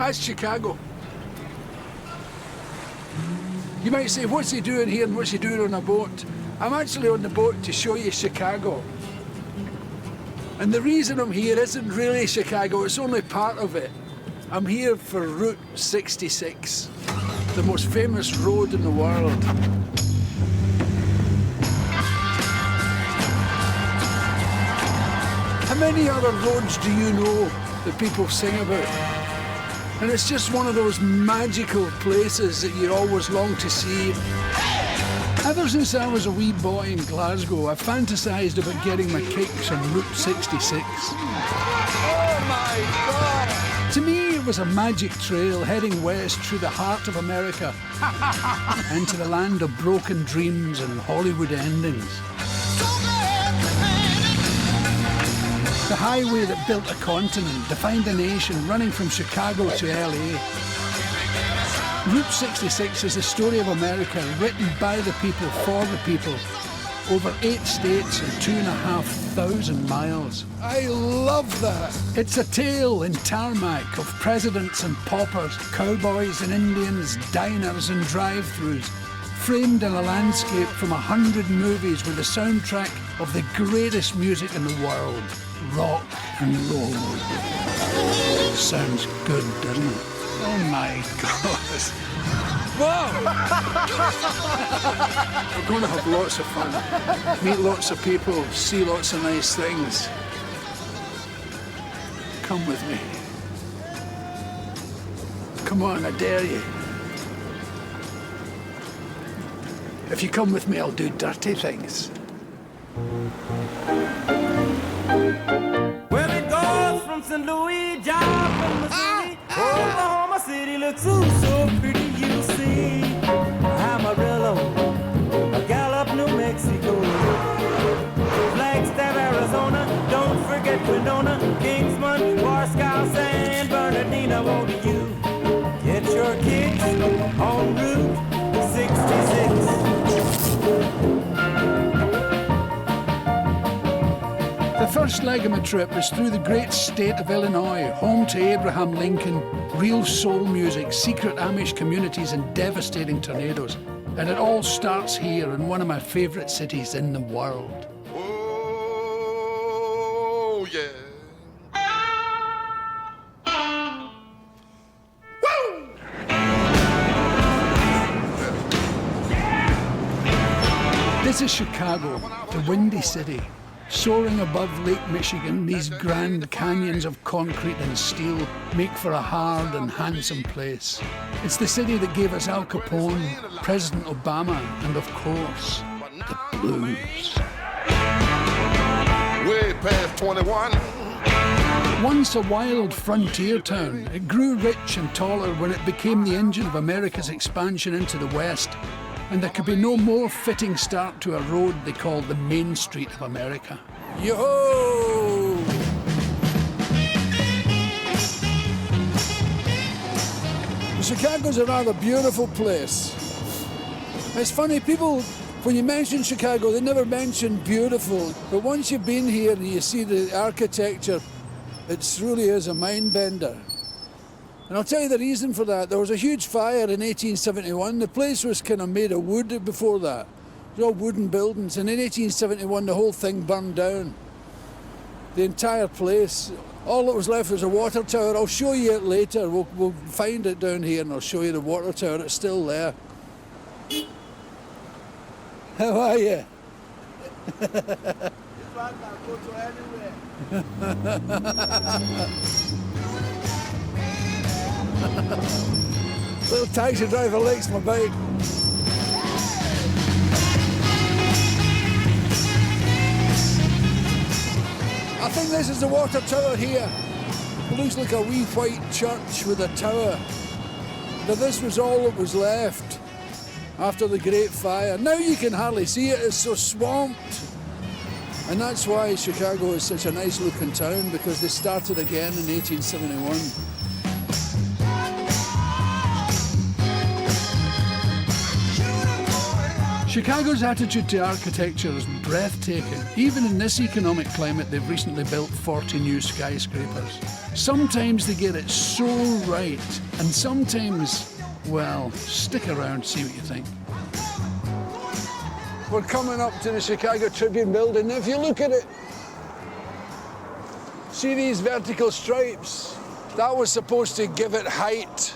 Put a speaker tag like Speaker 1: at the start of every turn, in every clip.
Speaker 1: That's Chicago. You might say, what's he doing here and what's he doing on a boat? I'm actually on the boat to show you Chicago. And the reason I'm here isn't really Chicago, it's only part of it. I'm here for Route 66, the most famous road in the world. How many other roads do you know that people sing about? And it's just one of those magical places that you always long to see. Ever since I was a wee boy in Glasgow, I fantasised about getting my kicks on Route 66.
Speaker 2: Oh my God!
Speaker 1: To me, it was a magic trail heading west through the heart of America into the land of broken dreams and Hollywood endings. The highway that built a continent, defined a nation, running from Chicago to LA. Route 66 is the story of America, written by the people, for the people, over 8 states and 2,500 miles.
Speaker 2: I love that.
Speaker 1: It's a tale in tarmac of presidents and paupers, cowboys and Indians, diners and drive-thrus, framed in a landscape from 100 movies with the soundtrack of the greatest music in the world, rock and roll. Sounds good, doesn't it? Oh my God. Whoa! We're going to have lots of fun, meet lots of people, see lots of nice things. Come with me. Come on, I dare you. If you come with me, I'll do dirty things.
Speaker 3: Well, it goes from St. Louis, down from Missouri, Oklahoma City looks so pretty, you see. Amarillo, Gallup, New Mexico, Flagstaff, Arizona, don't forget Winona, Kingsman, Warskow, San Bernardino. Won't you get your kicks on Route 66?
Speaker 1: The first leg of my trip is through the great state of Illinois, home to Abraham Lincoln, real soul music, secret Amish communities and devastating tornadoes. And it all starts here in one of my favourite cities in the world.
Speaker 2: Oh, yeah.
Speaker 1: This is Chicago, the Windy City. Soaring above Lake Michigan, these grand canyons of concrete and steel make for a hard and handsome place. It's the city that gave us Al Capone, President Obama, and of course, the blues.
Speaker 2: Way past 21.
Speaker 1: Once a wild frontier town, it grew rich and taller when it became the engine of America's expansion into the West. And there could be no more fitting start to a road they called the Main Street of America. Yo-ho! Chicago's a rather beautiful place. It's funny, people, when you mention Chicago, they never mention beautiful. But once you've been here and you see the architecture, it really is a mind bender. And I'll tell you the reason for that. There was a huge fire in 1871. The place was kind of made of wood before that. It was all wooden buildings. And in 1871, the whole thing burned down. The entire place. All that was left was a water tower. I'll show you it later. We'll find it down here and I'll show you the water tower. It's still there. How are you? Little taxi driver likes my bike. I think this is the water tower here. It looks like a wee white church with a tower. But this was all that was left after the Great Fire. Now you can hardly see it, it's so swamped. And that's why Chicago is such a nice looking town, because they started again in 1871. Chicago's attitude to architecture is breathtaking. Even in this economic climate, they've recently built 40 new skyscrapers. Sometimes they get it so right, and sometimes, well, stick around, see what you think. We're coming up to the Chicago Tribune building. If you look at it, see these vertical stripes? That was supposed to give it height.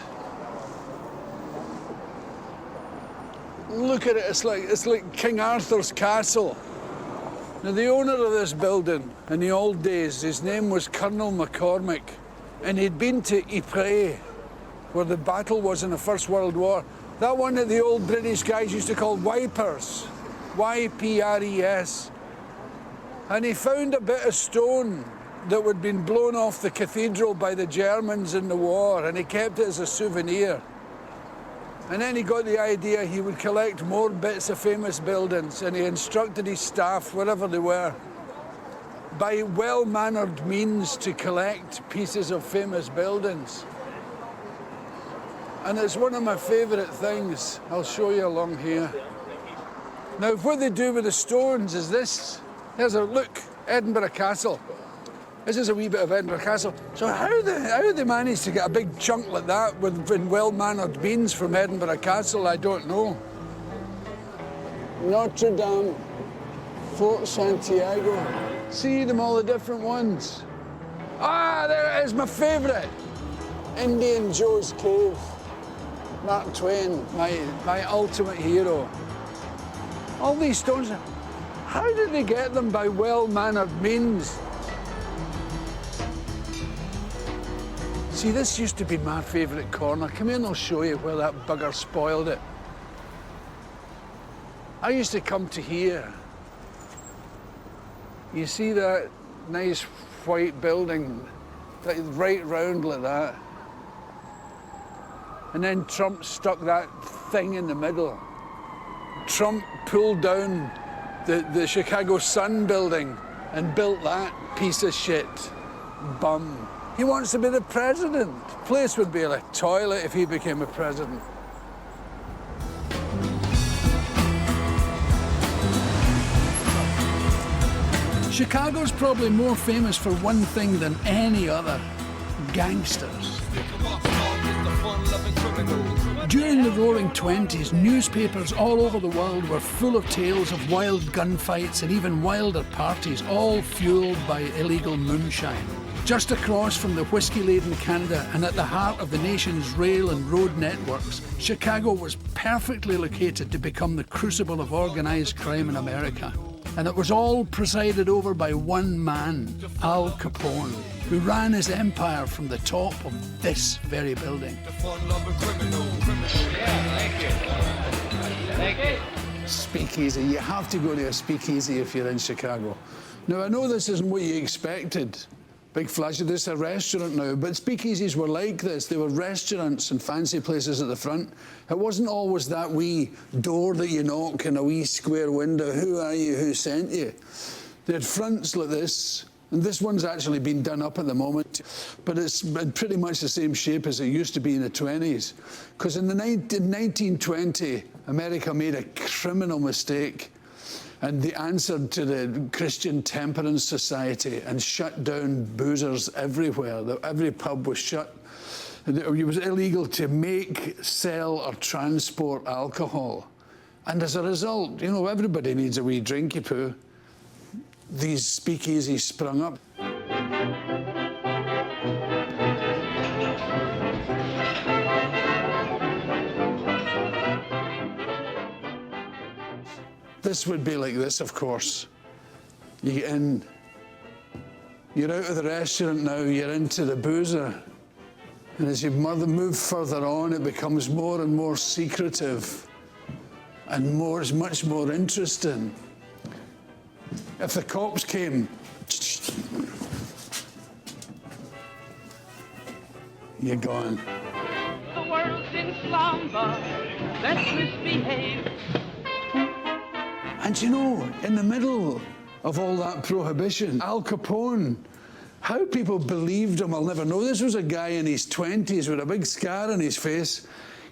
Speaker 1: Look at it, it's like King Arthur's castle. Now, the owner of this building in the old days, his name was Colonel McCormick, and he'd been to Ypres, where the battle was in the First World War. That one that the old British guys used to call wipers, Y-P-R-E-S. And he found a bit of stone that had been blown off the cathedral by the Germans in the war, and he kept it as a souvenir. And then he got the idea he would collect more bits of famous buildings, and he instructed his staff, wherever they were, by well-mannered means to collect pieces of famous buildings. And it's one of my favourite things. I'll show you along here. Now, what they do with the stones is this. There's a look, Edinburgh Castle. This is a wee bit of Edinburgh Castle. So how they managed to get a big chunk like that in well-mannered means from Edinburgh Castle, I don't know. Notre Dame, Fort Santiago. See them, all the different ones. Ah, there it is, my favourite. Indian Joe's Cave. Mark Twain, my ultimate hero. All these stones, how did they get them by well-mannered means? See, this used to be my favourite corner. Come in, I'll show you where that bugger spoiled it. I used to come to here. You see that nice white building, right round like that? And then Trump stuck that thing in the middle. Trump pulled down the Chicago Sun building and built that piece of shit. Bum. He wants to be the president. The place would be like a toilet if he became a president. Chicago's probably more famous for one thing than any other: gangsters. During the Roaring '20s, newspapers all over the world were full of tales of wild gunfights and even wilder parties, all fueled by illegal moonshine. Just across from the whiskey-laden Canada and at the heart of the nation's rail and road networks, Chicago was perfectly located to become the crucible of organised crime in America. And it was all presided over by one man, Al Capone, who ran his empire from the top of this very building. Speakeasy. You have to go to a speakeasy if you're in Chicago. Now, I know this isn't what you expected. Big flash of this, a restaurant now, but speakeasies were like this. They were restaurants and fancy places at the front. It wasn't always that wee door that you knock and a wee square window. Who are you? Who sent you? They had fronts like this, and this one's actually been done up at the moment, but it's pretty much the same shape as it used to be in the 20s. Because in 1920, America made a criminal mistake. And they answered to the Christian Temperance Society and shut down boozers everywhere. Every pub was shut. It was illegal to make, sell, or transport alcohol. And as a result, you know, everybody needs a wee drinky poo. These speakeasies sprung up. This would be like this, of course. You get in, you're out of the restaurant now, you're into the boozer. And as you move further on, it becomes more and more secretive and it's much more interesting. If the cops came, you're gone.
Speaker 4: The world's in slumber, let's misbehave.
Speaker 1: And you know, in the middle of all that prohibition, Al Capone, how people believed him, I'll never know. This was a guy in his 20s with a big scar on his face.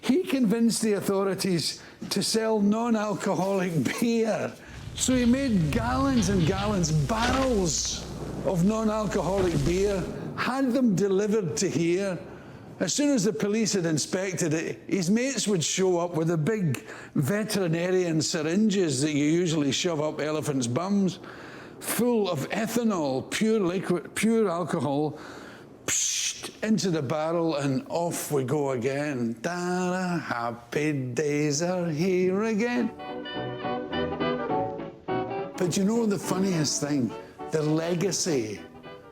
Speaker 1: He convinced the authorities to sell non-alcoholic beer. So he made gallons and gallons, barrels of non-alcoholic beer, had them delivered to here. As soon as the police had inspected it, his mates would show up with the big veterinarian syringes that you usually shove up elephants' bums, full of ethanol, pure liquid, pure alcohol, into the barrel, and off we go again. Da-da, happy days are here again. But you know the funniest thing? The legacy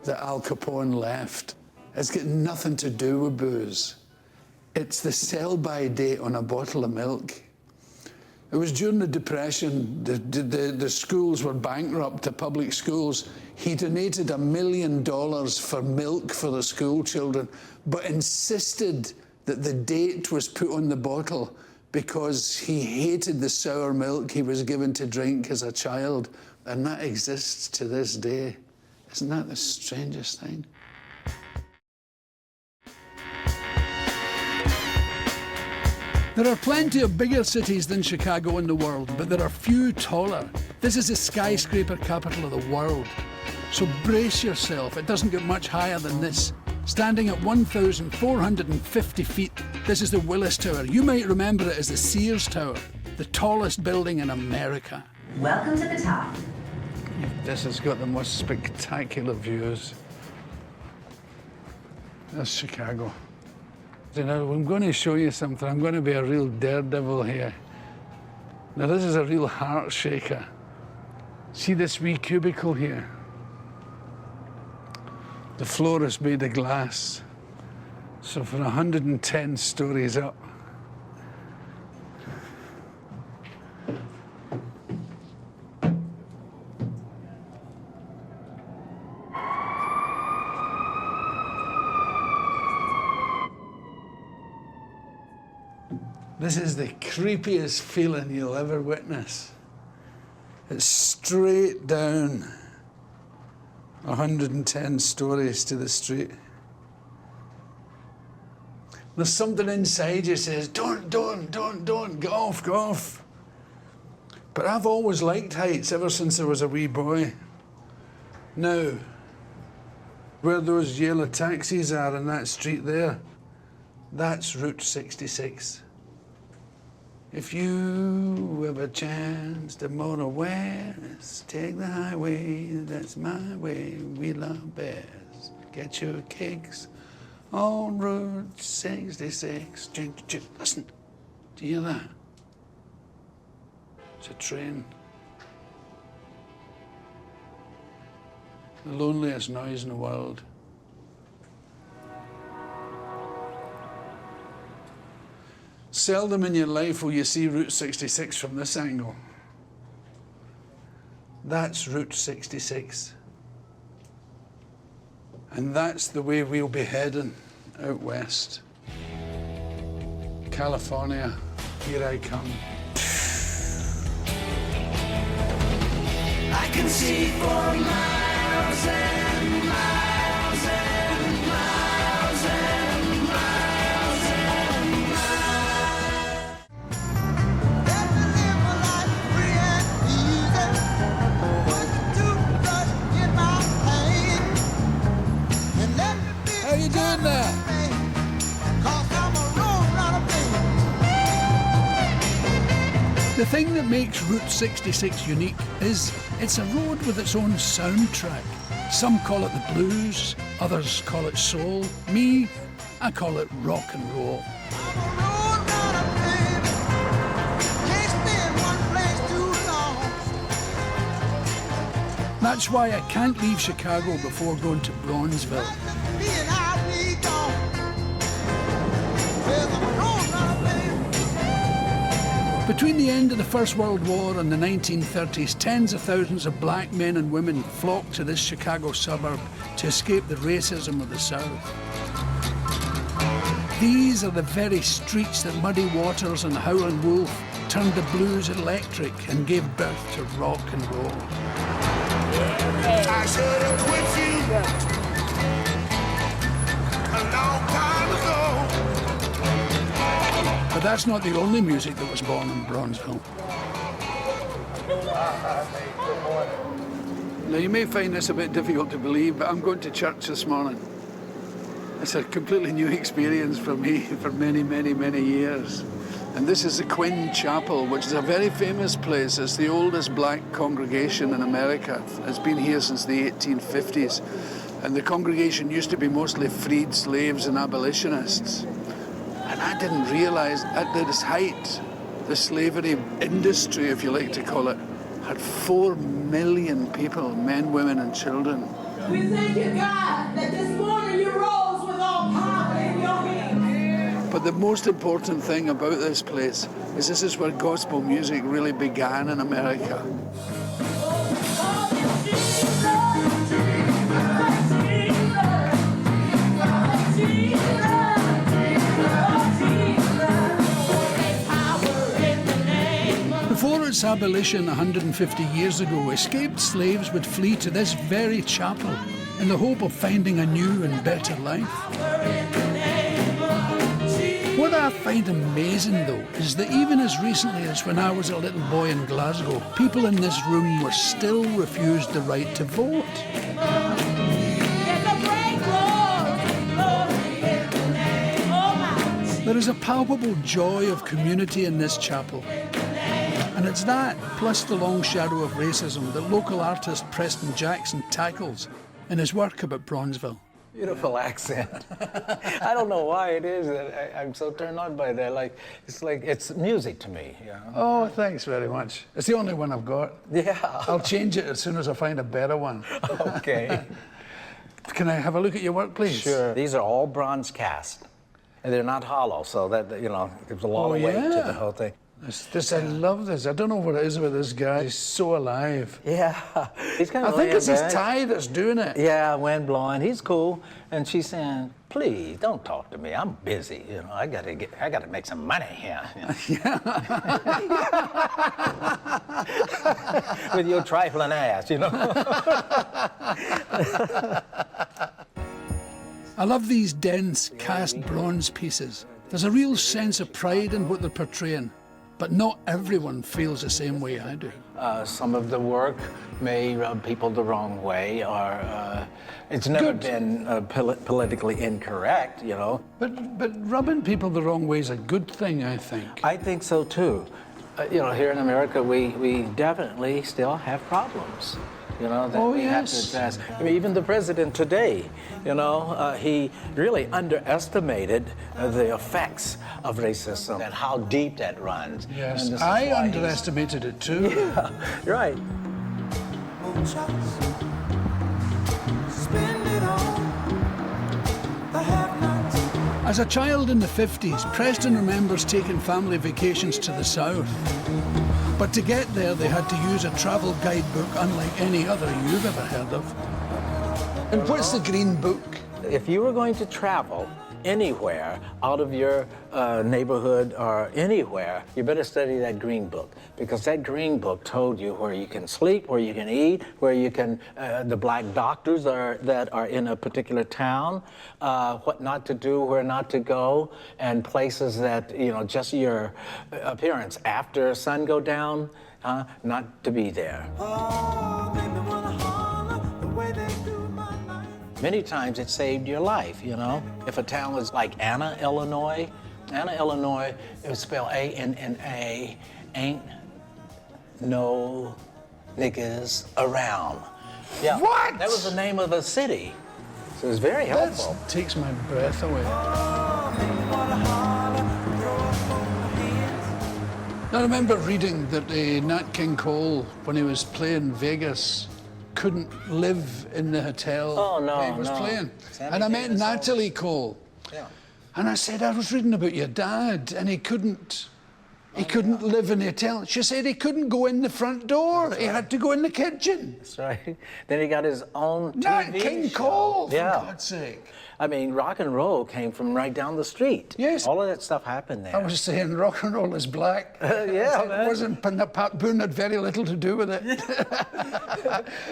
Speaker 1: that Al Capone left has got nothing to do with booze. It's the sell-by date on a bottle of milk. It was during the Depression, the schools were bankrupt, the public schools. He donated $1 million for milk for the school children, but insisted that the date was put on the bottle because he hated the sour milk he was given to drink as a child, and that exists to this day. Isn't that the strangest thing? There are plenty of bigger cities than Chicago in the world, but there are few taller. This is the skyscraper capital of the world. So brace yourself, it doesn't get much higher than this. Standing at 1,450 feet, this is the Willis Tower. You might remember it as the Sears Tower, the tallest building in America.
Speaker 5: Welcome to the top.
Speaker 1: This has got the most spectacular views. That's Chicago. You know, I'm going to show you something. I'm going to be a real daredevil here. Now, this is a real heart shaker. See this wee cubicle here? The floor is made of glass. So for 110 stories up, this is the creepiest feeling you'll ever witness. It's straight down 110 stories to the street. There's something inside you says, don't, get off. But I've always liked heights ever since I was a wee boy. Now, where those yellow taxis are in that street there, that's Route 66. If you have a chance to motor west, take the highway, that's my way, we love bears. Get your kicks on Route 66. Listen, do you hear that? It's a train. The loneliest noise in the world. Seldom in your life will you see Route 66 from this angle. That's Route 66. And that's the way we'll be heading out west. California, here I come.
Speaker 3: I can see for miles and miles and miles and miles and miles.
Speaker 6: Got to live my life free and easy. Put the toothbrush in my hand and let me be.
Speaker 1: How you doing there?
Speaker 6: 'Cause I'm a road runner, baby.
Speaker 1: The thing that makes Route 66 unique is it's a road with its own soundtrack. Some call it the blues, others call it soul. Me, I call it rock and roll.
Speaker 6: I'm a road runner, baby. Can't stay in one place too long.
Speaker 1: That's why I can't leave Chicago before going to Bronzeville.
Speaker 6: Me and I be gone. 'Cause I'm a road runner, baby.
Speaker 1: Between the end of the First World War and the 1930s, tens of thousands of black men and women flocked to this Chicago suburb to escape the racism of the South. These are the very streets that Muddy Waters and Howlin' Wolf turned the blues electric and gave birth to rock and roll.
Speaker 2: I should have quit you a long time ago.
Speaker 1: But that's not the only music that was born in Bronzeville. Now, you may find this a bit difficult to believe, but I'm going to church this morning. It's a completely new experience for me for many, many, many years. And this is the Quinn Chapel, which is a very famous place. It's the oldest black congregation in America. It's been here since the 1850s. And the congregation used to be mostly freed slaves and abolitionists. And I didn't realize at its height, the slavery industry, if you like to call it, had 4 million people, men, women, and children.
Speaker 5: We thank you, God, that this morning you rose with all power in your hands.
Speaker 1: But the most important thing about this place is this is where gospel music really began in America. Before its abolition 150 years ago, escaped slaves would flee to this very chapel in the hope of finding a new and better life. What I find amazing, though, is that even as recently as when I was a little boy in Glasgow, people in this room were still refused the right to vote. There is a palpable joy of community in this chapel. And it's that, plus the long shadow of racism, that local artist Preston Jackson tackles in his work about Bronzeville.
Speaker 7: Beautiful accent. I don't know why it is that I'm so turned on by that. It's music to me. You know?
Speaker 1: Oh, thanks very much. It's the only one I've got.
Speaker 7: Yeah.
Speaker 1: I'll change it as soon as I find a better one.
Speaker 7: Okay.
Speaker 1: Can I have a look at your work, please?
Speaker 7: Sure. These are all bronze cast, and they're not hollow, so that, there's a lot of weight to the whole thing.
Speaker 1: I love this. I don't know what it is with this guy. He's so alive.
Speaker 7: Yeah. He's kind of
Speaker 1: I think it's his tie that's doing it.
Speaker 7: Yeah, wind blowing. He's cool. And she's saying, please, don't talk to me. I'm busy. I gotta make some money here. With your trifling ass,
Speaker 1: I love these dense cast bronze pieces. There's a real sense of pride in what they're portraying. But not everyone feels the same way I do.
Speaker 7: Some of the work may rub people the wrong way, or it's never been politically incorrect,
Speaker 1: But rubbing people the wrong way is a good thing, I think.
Speaker 7: I think so too. Here in America, we definitely still have problems. That we have to address. I mean, even the president today, he really underestimated the effects of racism and how deep that runs.
Speaker 1: Yes, I underestimated it too.
Speaker 7: Yeah, you're right.
Speaker 1: As a child in the 50s, Preston remembers taking family vacations to the south. But to get there, they had to use a travel guidebook unlike any other you've ever heard of. And what's the Green Book?
Speaker 7: If you were going to travel anywhere out of your neighborhood or anywhere, you better study that Green Book, because that Green Book told you where you can sleep, where you can eat, where you can, the black doctors that are in a particular town, what not to do, where not to go, and places that, just your appearance after sun go down, not to be there. Many times it saved your life, If a town was like Anna, Illinois, it was spelled A-N-N-A, ain't no niggas around. Yeah.
Speaker 1: What?
Speaker 7: That was the name of the city. So it was very helpful.
Speaker 1: That takes my breath away. I remember reading that Nat King Cole, when he was playing Vegas, couldn't live in the hotel he was playing. And I met Natalie Cole.
Speaker 7: Yeah.
Speaker 1: And I said, I was reading about your dad, and he couldn't live in the hotel. She said he couldn't go in the front door. He had to go in the kitchen.
Speaker 7: That's right. Then he got his own TV
Speaker 1: Nat King
Speaker 7: show.
Speaker 1: Cole, for
Speaker 7: Yeah.
Speaker 1: God's sake.
Speaker 7: I mean, rock and roll came from right down the street.
Speaker 1: Yes.
Speaker 7: All of that stuff happened there.
Speaker 1: I was saying rock and roll is black.
Speaker 7: Yeah,
Speaker 1: It
Speaker 7: man.
Speaker 1: wasn't, Pat Boone had very little to do with it.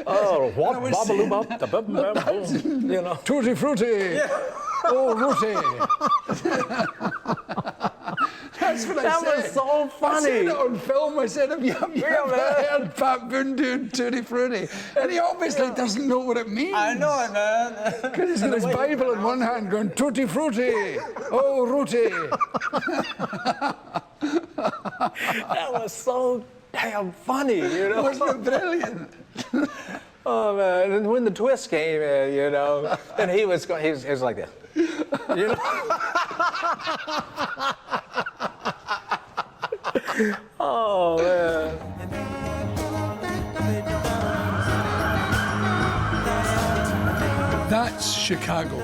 Speaker 7: Oh, what? Babaloo-bop, the
Speaker 1: Tutti frutti. Yeah. Oh, rooty. That's what I
Speaker 7: That
Speaker 1: said.
Speaker 7: was so funny.
Speaker 1: I said it on film. I said, have you ever
Speaker 7: man.
Speaker 1: heard Pat Boone doing Tutti Frutti? And he obviously doesn't know what it means.
Speaker 7: I know it, man.
Speaker 1: Because he's got his Bible in one hand going, Tutti Frutti, oh, Ruti.
Speaker 7: That was so damn funny, you know?
Speaker 1: Wasn't it brilliant?
Speaker 7: Oh, man. And when the twist came in, you know, and he was like this. You know? Oh, man.
Speaker 1: That's Chicago.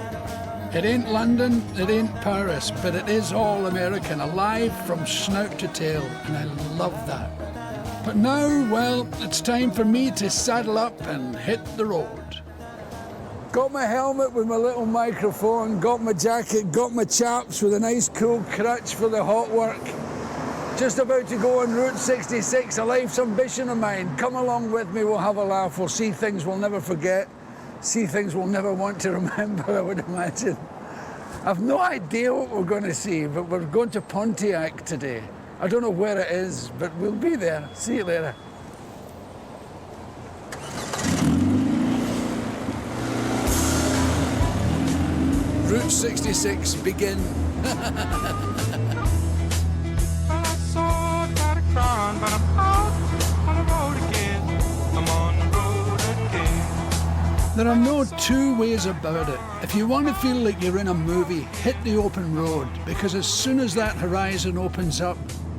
Speaker 1: It ain't London, it ain't Paris, but it is all American, alive from snout to tail, and I love that. But now, well, it's time for me to saddle up and hit the road. Got my helmet with my little microphone, got my jacket, got my chaps with a nice cool crutch for the hot work. Just about to go on Route 66, a life's ambition of mine. Come along with me, we'll have a laugh, we'll see things we'll never forget. See things we'll never want to remember, I would imagine. I've no idea what we're going to see, but we're going to Pontiac today. I don't know where it is, but we'll be there. See you later. Route 66, begin.
Speaker 3: I saw that crown, but I'm out on the road again. I'm on the road again.
Speaker 1: There are no two ways about it. If you want to feel like you're in a movie, hit the open road, because as soon as that horizon opens up,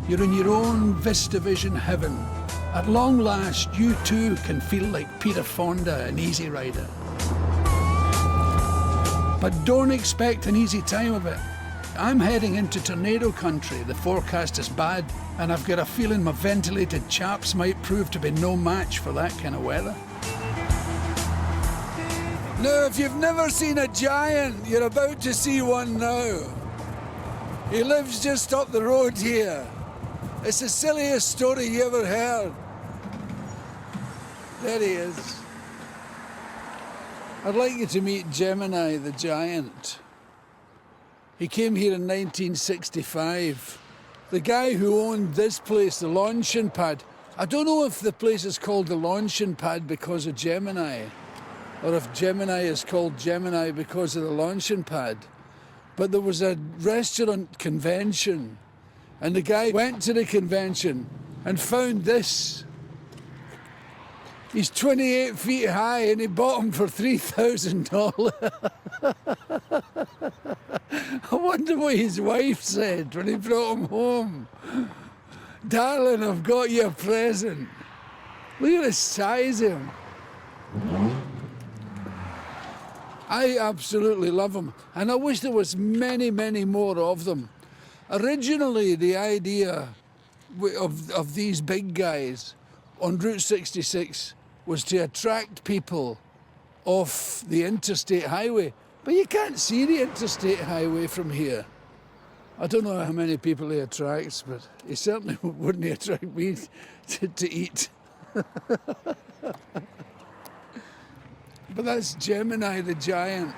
Speaker 1: you're in your own VistaVision heaven. At long last, you too can feel like Peter Fonda in Easy Rider. But don't expect an easy time of it. I'm heading into tornado country. The forecast is bad, and I've got a feeling my ventilated chaps might prove to be no match for that kind of weather. Now, if you've never seen a giant, you're about to see one now. He lives just up the road here. It's the silliest story you ever heard. There he is. I'd like you to meet Gemini the giant. He came here in 1965. The guy who owned this place, the launching pad, I don't know if the place is called the launching pad because of Gemini, or if Gemini is called Gemini because of the launching pad. But there was a restaurant convention, and the guy went to the convention and found this. He's 28 feet high, and he bought him for $3,000. I wonder what his wife said when he brought him home. Darling, I've got you a present. Look at the size of him. I absolutely love them, and I wish there was many, many more of them. Originally, the idea of these big guys on Route 66 was to attract people off the interstate highway, but you can't see the interstate highway from here. I don't know how many people he attracts, but he certainly wouldn't attract me to eat. But that's Gemini the giant.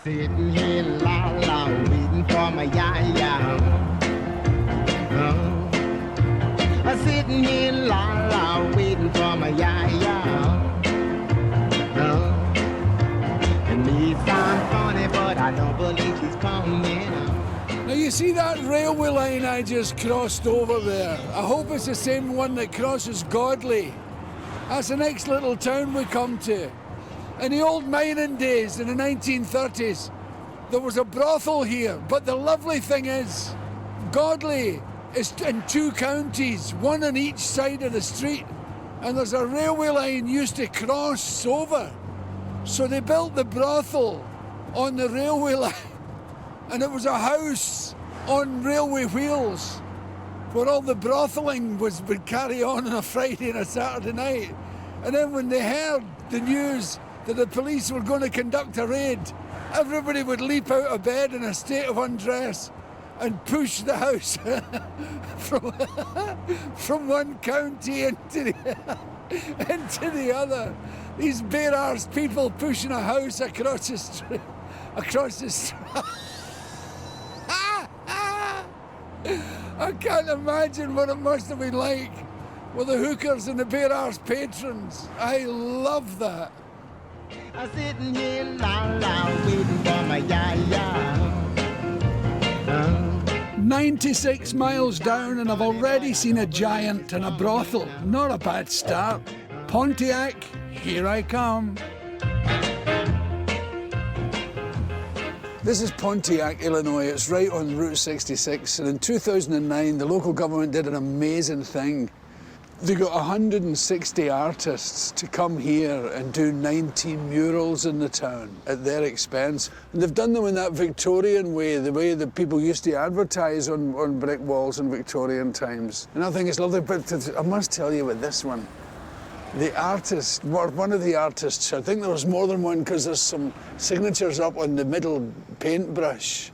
Speaker 6: Sitting here la la waiting for my ya-ya. I'm sitting here la la waiting for my ya-ya. It may sound funny, but I don't believe she's coming.
Speaker 1: Now you see that railway line I just crossed over there? I hope it's the same one that crosses Godley. That's the next little town we come to. In the old mining days, in the 1930s, there was a brothel here, but the lovely thing is, Godley is in 2 counties, one on each side of the street, and there's a railway line used to cross over. So they built the brothel on the railway line, and it was a house on railway wheels where all the brotheling would carry on a Friday and a Saturday night. And then when they heard the news that the police were going to conduct a raid, everybody would leap out of bed in a state of undress and push the house from one county into the into the other. These bare-arsed people pushing a house across the street. Across the street. I can't imagine what it must have been like with the hookers and the bare-arsed patrons. I love that.
Speaker 6: I'm sitting here waiting for my yaya.
Speaker 1: 96 miles down and I've already seen a giant and a brothel. Not a bad start. Pontiac, here I come. This is Pontiac, Illinois. It's right on Route 66. And in 2009, the local government did an amazing thing. They got 160 artists to come here and do 19 murals in the town at their expense. And they've done them in that Victorian way, the way that people used to advertise on brick walls in Victorian times. And I think it's lovely, but I must tell you about this one. The artist, one of the artists, I think there was more than one because there's some signatures up on the middle paintbrush.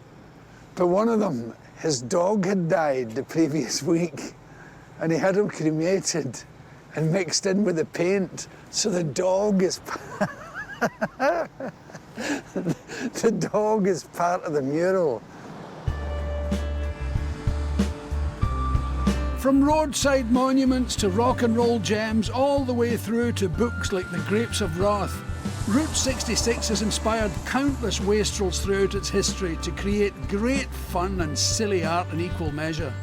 Speaker 1: But one of them, his dog had died the previous week. And he had him cremated and mixed in with the paint. So the dog is the dog is part of the mural. From roadside monuments to rock and roll gems, all the way through to books like The Grapes of Wrath, Route 66 has inspired countless wastrels throughout its history to create great fun and silly art in equal measure.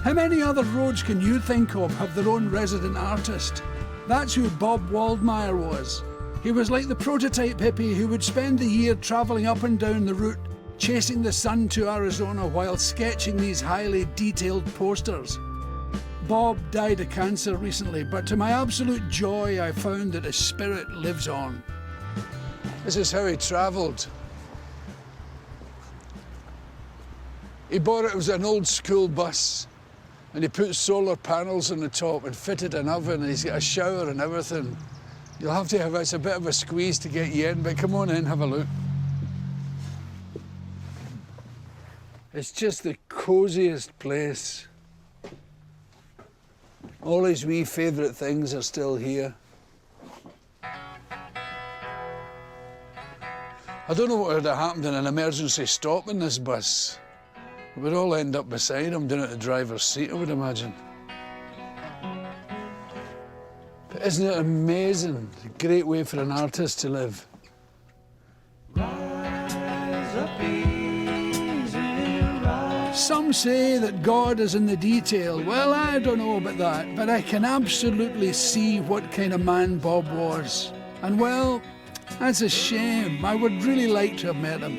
Speaker 1: How many other roads can you think of have their own resident artist? That's who Bob Waldmeyer was. He was like the prototype hippie who would spend the year travelling up and down the route, chasing the sun to Arizona while sketching these highly detailed posters. Bob died of cancer recently, but to my absolute joy, I found that his spirit lives on. This is how he travelled. He bought it was an old school bus. And he put solar panels on the top and fitted an oven, and he's got a shower and everything. You'll have to have, it's a bit of a squeeze to get you in, but come on in, have a look. It's just the cosiest place. All his wee favourite things are still here. I don't know what would have happened in an emergency stop in this bus. We'd all end up beside him, down at the driver's seat, I would imagine. But isn't it amazing? A great way for an artist to live. Some say that God is in the detail. Well, I don't know about that, but I can absolutely see what kind of man Bob was. And well, that's a shame. I would really like to have met him.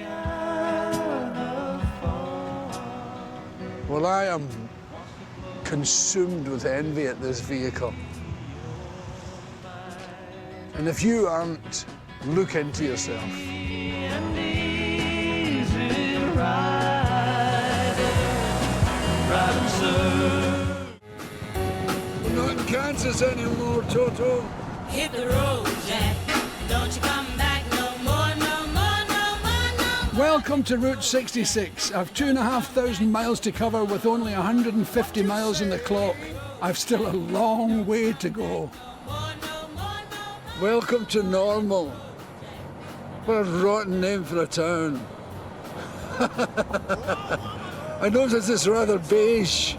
Speaker 1: Well, I am consumed with envy at this vehicle. And if you aren't, look into yourself. We're not in Kansas anymore, Toto.
Speaker 8: Hit the road, Jack. Don't you come back no more, no more, no more, no more.
Speaker 1: Welcome to Route 66. I've 2,500 miles to cover with only 150 miles in the clock. I've still a long way to go. Welcome to Normal. What a rotten name for a town. I notice it's rather beige.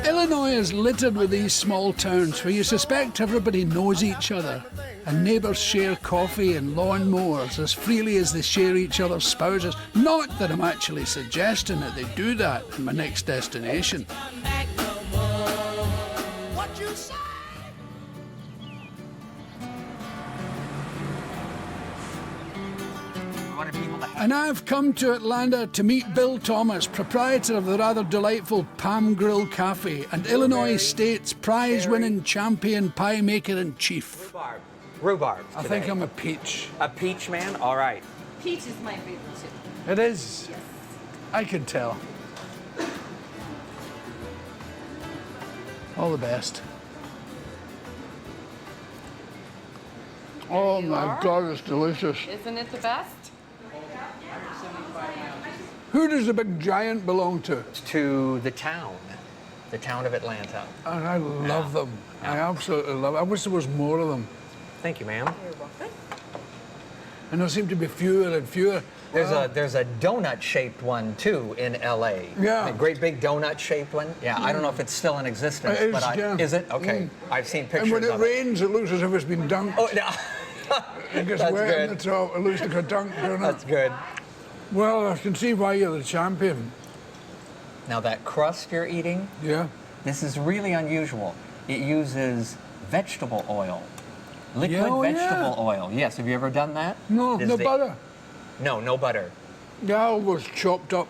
Speaker 1: Illinois is littered with these small towns where you suspect everybody knows each other and neighbours share coffee and lawnmowers as freely as they share each other's spouses. Not that I'm actually suggesting that they do that in my next destination. And I've come to Atlanta to meet Bill Thomas, proprietor of the rather delightful Palm Grill Cafe and Illinois State's prize-winning champion pie maker in chief.
Speaker 9: Rhubarb.
Speaker 1: I think I'm a peach.
Speaker 9: A peach man? All right.
Speaker 10: Peach is my favorite too.
Speaker 1: It is?
Speaker 10: Yes.
Speaker 1: I can tell. All the best. Oh my God, it's delicious.
Speaker 10: Isn't it the best?
Speaker 1: Who does the big giant belong to?
Speaker 9: To the town. the town of Atlanta.
Speaker 1: And I love them. I absolutely love it. I wish there was more of them.
Speaker 9: Thank you, ma'am.
Speaker 10: You're welcome.
Speaker 1: And there seem to be fewer and fewer.
Speaker 9: There's a donut-shaped one too in LA.
Speaker 1: Yeah.
Speaker 9: A great big donut-shaped one. Yeah, I don't know if it's still in existence,
Speaker 1: It is,
Speaker 9: but
Speaker 1: yeah.
Speaker 9: is it? Okay. I've seen pictures
Speaker 1: And when it
Speaker 9: of
Speaker 1: rains, it looks as if it's been dunked.
Speaker 9: Oh, no.
Speaker 1: It gets
Speaker 9: That's
Speaker 1: wet
Speaker 9: good.
Speaker 1: in the top. It looks like a dunk, doesn't it?
Speaker 9: That's good.
Speaker 1: Well, I can see why you're the champion.
Speaker 9: Now that crust you're eating,
Speaker 1: Yeah.
Speaker 9: this is really unusual. It uses vegetable oil. Liquid
Speaker 1: Yeah, oh,
Speaker 9: vegetable
Speaker 1: yeah.
Speaker 9: oil. Yes, have you ever done that?
Speaker 1: No,
Speaker 9: Is
Speaker 1: no
Speaker 9: the-
Speaker 1: butter.
Speaker 9: No, no butter.
Speaker 1: Yeah, I always chopped up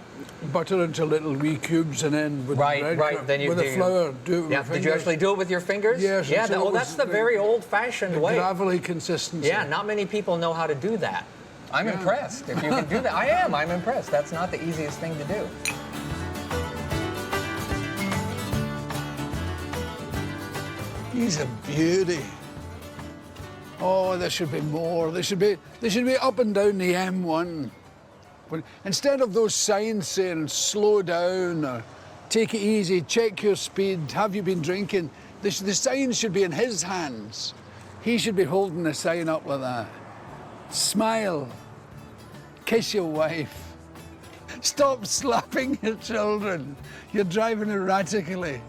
Speaker 1: butter into little wee cubes and then with
Speaker 9: Right,
Speaker 1: bread
Speaker 9: right. Then you
Speaker 1: with
Speaker 9: do.
Speaker 1: the flour, do it with
Speaker 9: Yeah.
Speaker 1: my
Speaker 9: Did you
Speaker 1: fingers.
Speaker 9: actually do it with your fingers?
Speaker 1: Yes,
Speaker 9: Yeah.
Speaker 1: until it
Speaker 9: That's
Speaker 1: was
Speaker 9: the very old-fashioned way.
Speaker 1: gravelly consistency.
Speaker 9: Yeah. Not many people know how to do that. I'm
Speaker 1: Yeah.
Speaker 9: impressed. If you can do that, I am. I'm impressed. That's not the easiest thing to do.
Speaker 1: He's a beauty. Oh, there should be more. They should be up and down the M1. Instead of those signs saying slow down or take it easy, check your speed, have you been drinking, the sign should be in his hands. He should be holding the sign up like that. Smile. Kiss your wife. Stop slapping your children. You're driving erratically.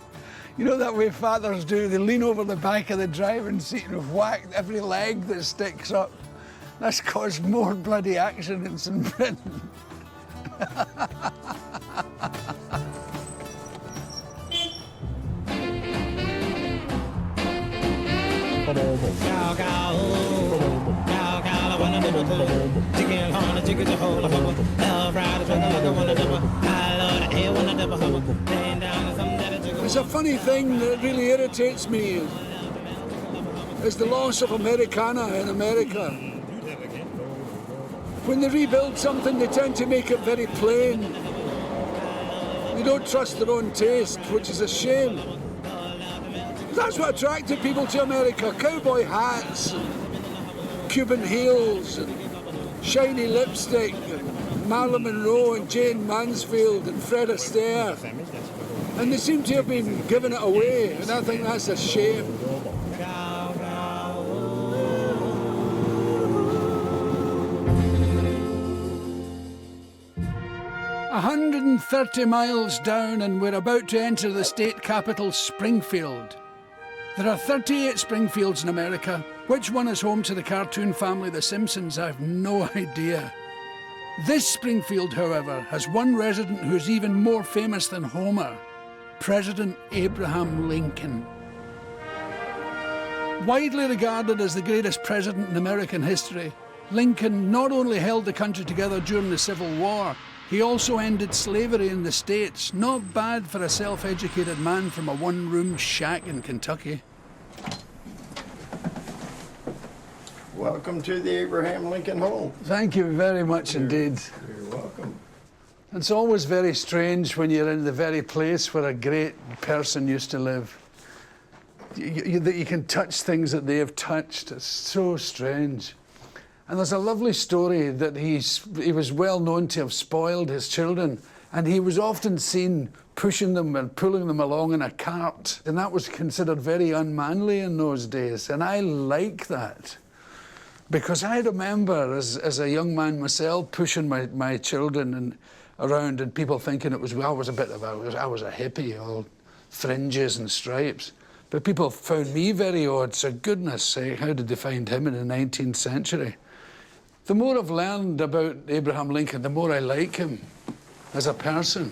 Speaker 1: You know that way fathers do? They lean over the back of the driving seat and whack every leg that sticks up. That's caused more bloody accidents in Britain. It's a funny thing that really irritates me is the loss of Americana in America. When they rebuild something, they tend to make it very plain. They don't trust their own taste, which is a shame. That's what attracted people to America. Cowboy hats, and Cuban heels, and shiny lipstick, and Marilyn Monroe and Jane Mansfield and Fred Astaire. And they seem to have been giving it away, and I think that's a shame. 130 miles down, and we're about to enter the state capital, Springfield. There are 38 Springfields in America. Which one is home to the cartoon family The Simpsons? I've no idea. This Springfield, however, has one resident who's even more famous than Homer, President Abraham Lincoln. Widely regarded as the greatest president in American history, Lincoln not only held the country together during the Civil War, he also ended slavery in the States. Not bad for a self-educated man from a one-room shack in Kentucky.
Speaker 11: Welcome to the Abraham Lincoln home.
Speaker 1: Thank you very much indeed.
Speaker 11: You're welcome.
Speaker 1: It's always very strange when you're in the very place where a great person used to live. That you can touch things that they have touched. It's so strange. And there's a lovely story that he was well known to have spoiled his children, and he was often seen pushing them and pulling them along in a cart, and that was considered very unmanly in those days. And I like that, because I remember as a young man myself pushing my children around, and people thinking I was a hippie, all fringes and stripes. But people found me very odd, so goodness sake, how did they find him in the 19th century? The more I've learned about Abraham Lincoln, the more I like him as a person.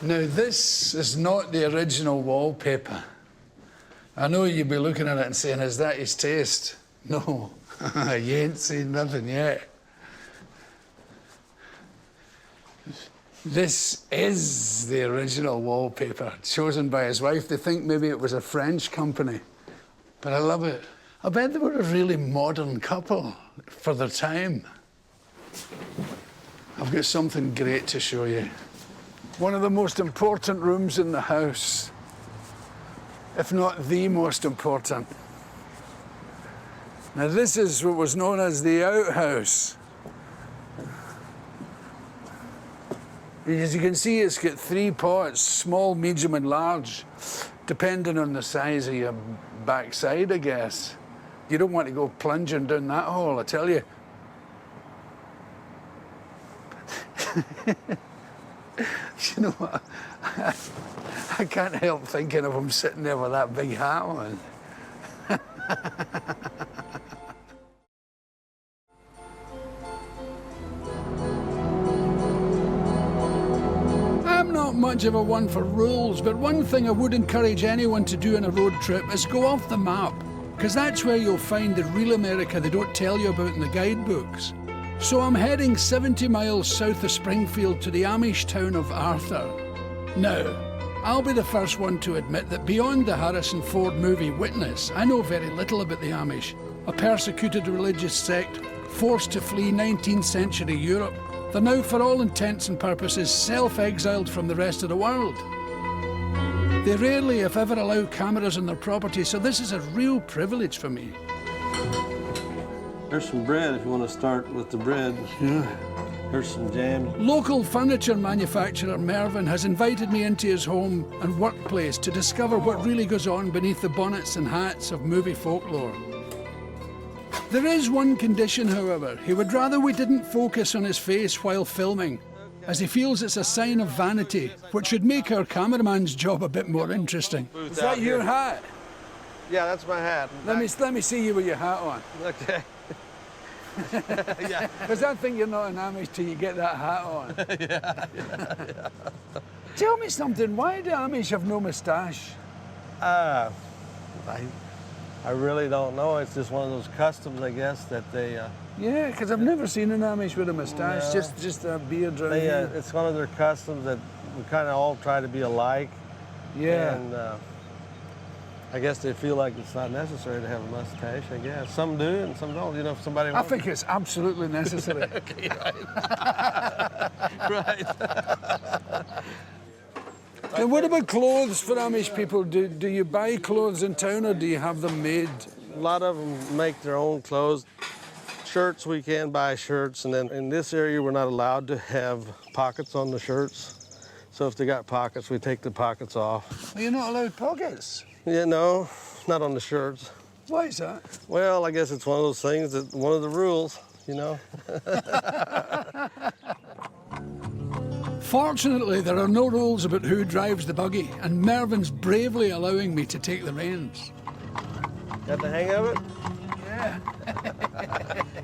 Speaker 1: Now, this is not the original wallpaper. I know you'd be looking at it and saying, is that his taste? No, you ain't seen nothing yet. This is the original wallpaper, chosen by his wife. They think maybe it was a French company, but I love it. I bet they were a really modern couple for their time. I've got something great to show you. One of the most important rooms in the house, if not the most important. Now, this is what was known as the outhouse. As you can see, it's got 3 pots, small, medium and large, depending on the size of your backside, I guess. You don't want to go plunging down that hole, I tell you. You know what? I can't help thinking of him sitting there with that big hat on. I'm not much of a one for rules, but one thing I would encourage anyone to do on a road trip is go off the map, because that's where you'll find the real America they don't tell you about in the guidebooks. So I'm heading 70 miles south of Springfield to the Amish town of Arthur. Now, I'll be the first one to admit that beyond the Harrison Ford movie Witness, I know very little about the Amish, a persecuted religious sect forced to flee 19th century Europe. They're now, for all intents and purposes, self-exiled from the rest of the world. They rarely, if ever, allow cameras on their property, so this is a real privilege for me.
Speaker 12: There's some bread if you want to start with the bread.
Speaker 1: Yeah.
Speaker 12: There's some jam.
Speaker 1: Local furniture manufacturer Mervyn has invited me into his home and workplace to discover what really goes on beneath the bonnets and hats of movie folklore. There is one condition, however. He would rather we didn't focus on his face while filming, as he feels it's a sign of vanity, which should make our cameraman's job a bit more interesting. Is that your hat?
Speaker 12: Yeah, that's my hat.
Speaker 1: Let me see you with your hat on.
Speaker 12: Okay. Yeah.
Speaker 1: Because I think you're not an Amish till you get that hat on.
Speaker 12: Yeah.
Speaker 1: Tell me something, why do Amish have no moustache?
Speaker 12: I really don't know. It's just one of those customs, I guess, that they...
Speaker 1: Yeah, because I've never seen an Amish with a moustache,
Speaker 12: No.
Speaker 1: just a beard around here.
Speaker 12: It's one of their customs that we kind of all try to be alike.
Speaker 1: Yeah.
Speaker 12: And I guess they feel like it's not necessary to have a mustache, I guess. Some do and some don't. You know, if somebody
Speaker 1: I think it's absolutely necessary.
Speaker 12: Okay, right. Right.
Speaker 1: And what about clothes for Amish people? Do you buy clothes in town or do you have them made?
Speaker 12: A lot of them make their own clothes. Shirts, we can buy shirts, and then in this area we're not allowed to have pockets on the shirts. So if they got pockets, we take the pockets off.
Speaker 1: You're not allowed pockets?
Speaker 12: Yeah, no, not on the shirts.
Speaker 1: Why is that?
Speaker 12: Well, I guess it's one of those things, that one of the rules, you know.
Speaker 1: Fortunately, there are no rules about who drives the buggy, and Mervyn's bravely allowing me to take the reins.
Speaker 12: Got the hang of it?
Speaker 1: Yeah.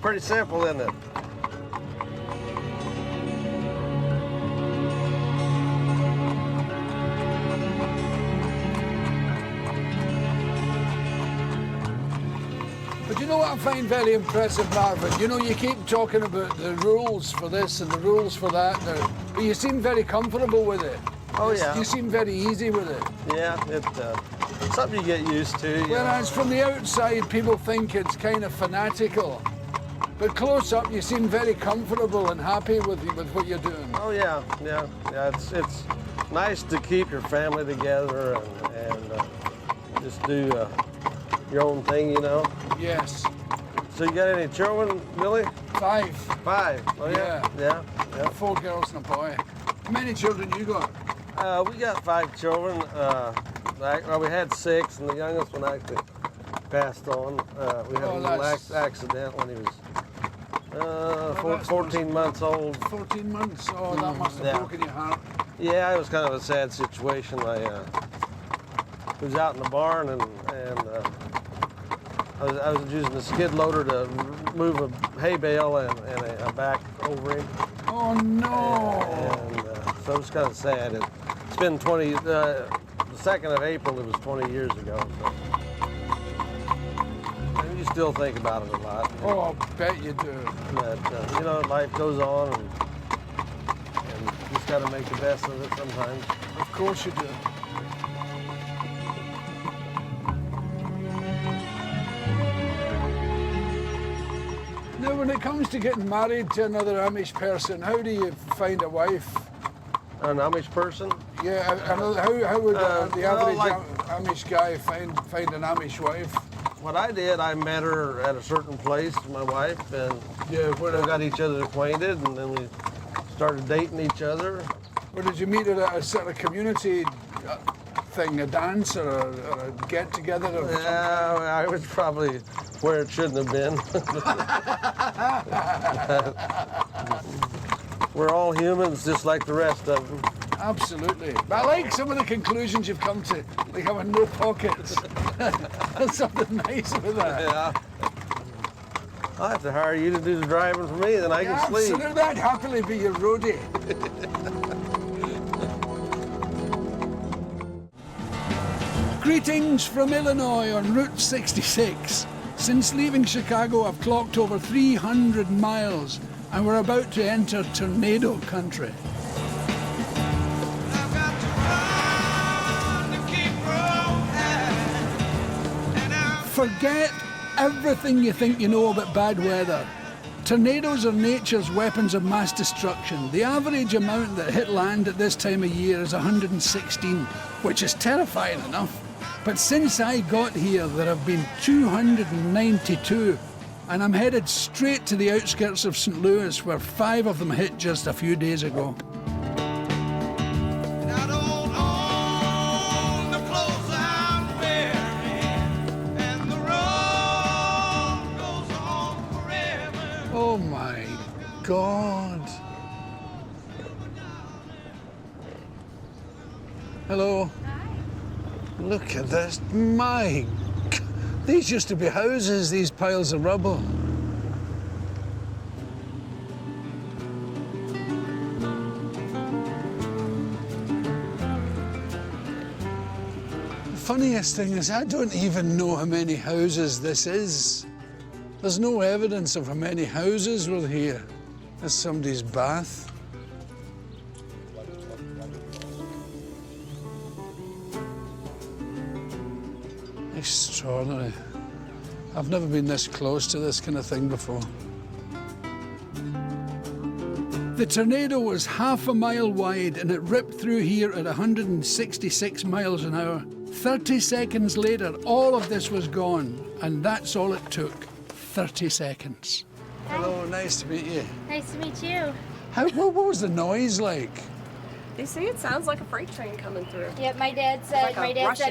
Speaker 12: Pretty simple, isn't it?
Speaker 1: But you know what I find very impressive, Marvin? You know, you keep talking about the rules for this and the rules for that, but you seem very comfortable with it.
Speaker 12: Oh, yeah.
Speaker 1: You seem very easy with it.
Speaker 12: Yeah, it's something you get used to. You
Speaker 1: Whereas from the outside, people think it's kind of fanatical. But close up, you seem very comfortable and happy with what you're doing.
Speaker 12: Oh, yeah. It's nice to keep your family together and just do your own thing, you know?
Speaker 1: Yes.
Speaker 12: So you got any children, Billy?
Speaker 1: 5.
Speaker 12: 5? Oh, yeah?
Speaker 1: Yeah.
Speaker 12: Yeah.
Speaker 1: 4 girls and a boy. How many children you got?
Speaker 12: We got 5 children. Well, we had 6, and the youngest one actually passed on. We had a little accident when he was 14 months old.
Speaker 1: 14 months? Oh, that must have broken your heart.
Speaker 12: Yeah, it was kind of a sad situation. I was out in the barn, and I was using a skid loader to move a hay bale and a back over him.
Speaker 1: Oh, no.
Speaker 12: And so it was kind of sad. It's been the 2nd of April, it was 20 years ago. So. And you still think about it a lot.
Speaker 1: Oh, I bet you do.
Speaker 12: But, you know, life goes on, and you just got to make the best of it sometimes.
Speaker 1: Of course you do. Now, when it comes to getting married to another Amish person, how do you find a wife?
Speaker 12: An Amish person?
Speaker 1: Yeah, how would the average
Speaker 12: like,
Speaker 1: Amish guy find an Amish wife?
Speaker 12: What I did, I met her at a certain place, my wife, and we got each other acquainted, and then we started dating each other.
Speaker 1: Or did you meet at a sort of community thing, a dance or a get-together? Or
Speaker 12: Yeah, I was probably where it shouldn't have been. We're all humans just like the rest of them.
Speaker 1: Absolutely. But I like some of the conclusions you've come to, like having no pockets. There's something nice with that.
Speaker 12: Yeah. I'll have to hire you to do the driving for me, then I can sleep.
Speaker 1: Absolutely, I'd happily be your roadie. Greetings from Illinois on Route 66. Since leaving Chicago, I've clocked over 300 miles, and we're about to enter tornado country. Forget everything you think you know about bad weather. Tornadoes are nature's weapons of mass destruction. The average amount that hit land at this time of year is 116, which is terrifying enough. But since I got here, there have been 292, and I'm headed straight to the outskirts of St. Louis, where 5 of them hit just a few days ago. Oh my God. Hello. Look at this. My God. These used to be houses, these piles of rubble. The funniest thing is I don't even know how many houses this is. There's no evidence of how many houses were here. There's somebody's bath. Extraordinary. I've never been this close to this kind of thing before. The tornado was half a mile wide and it ripped through here at 166 miles an hour. 30 seconds later, all of this was gone, and that's all it took. 30 seconds.
Speaker 10: Hi.
Speaker 1: Hello, nice to meet you.
Speaker 10: Nice to meet you.
Speaker 1: What was the noise like?
Speaker 13: They say it sounds like a freight train coming through.
Speaker 10: Yep, my dad said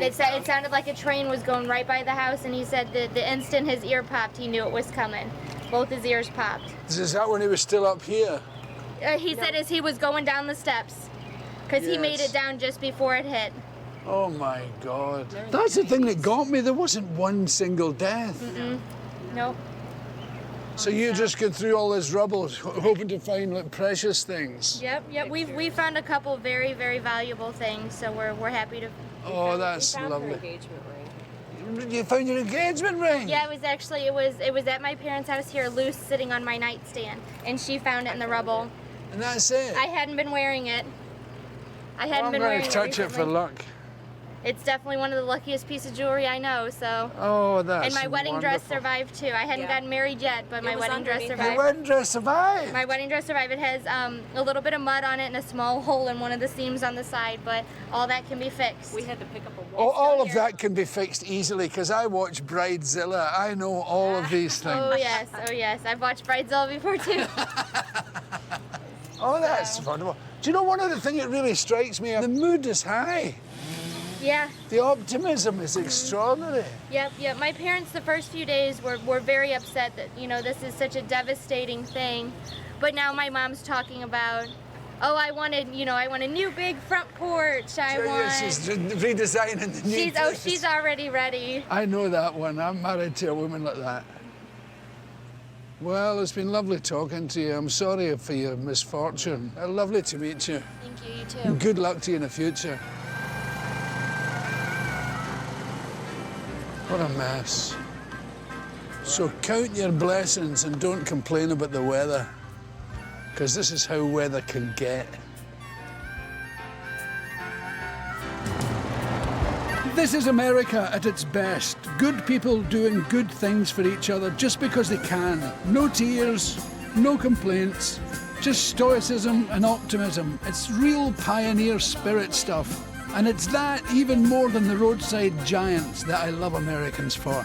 Speaker 10: it sounded like a train was going right by the house, and he said the instant his ear popped, he knew it was coming. Both his ears popped.
Speaker 1: Is that when he was still up here?
Speaker 10: He said as he was going down the steps, because he made it down just before it hit.
Speaker 1: Oh my God. That's the thing that got me. There wasn't one single death.
Speaker 10: Nope.
Speaker 1: So you just get through all this rubble, hoping to find like precious things.
Speaker 10: Yep. We found a couple very, very valuable things, so we're happy to.
Speaker 1: Oh, that's
Speaker 13: we found
Speaker 1: lovely.
Speaker 13: Her engagement ring.
Speaker 1: You found your engagement ring?
Speaker 10: Yeah, it was at my parents' house here, loose, sitting on my nightstand, and she found it in the rubble.
Speaker 1: And that's it.
Speaker 10: I hadn't been wearing it.
Speaker 1: I'm going to touch it for luck.
Speaker 10: It's definitely one of the luckiest pieces of jewelry I know, so.
Speaker 1: Oh, that's
Speaker 10: And my wedding dress
Speaker 1: wonderful.
Speaker 10: survived too. I hadn't gotten married yet, but my wedding dress survived.
Speaker 1: Your wedding dress survived?
Speaker 10: My wedding dress survived. It has a little bit of mud on it and a small hole in one of the seams on the side, but all that can be fixed.
Speaker 13: We had to pick up a
Speaker 1: Oh, all of that can be fixed easily, because I watch Bridezilla. I know all of these things.
Speaker 10: Oh yes. I've watched Bridezilla before too.
Speaker 1: Oh, that's wonderful. Do you know one other thing that really strikes me? The mood is high.
Speaker 10: Yeah.
Speaker 1: The optimism is extraordinary.
Speaker 10: Yep. My parents the first few days were very upset that, this is such a devastating thing. But now my mom's talking about, I want a new big front porch.
Speaker 1: She's redesigning the new place.
Speaker 10: She's already ready.
Speaker 1: I know that one. I'm married to a woman like that. Well, it's been lovely talking to you. I'm sorry for your misfortune. Lovely to meet you.
Speaker 10: Thank you, you too.
Speaker 1: And good luck to you in the future. What a mess. So count your blessings and don't complain about the weather, because this is how weather can get. This is America at its best. Good people doing good things for each other just because they can. No tears, no complaints, just stoicism and optimism. It's real pioneer spirit stuff. And it's that, even more than the roadside giants, that I love Americans for.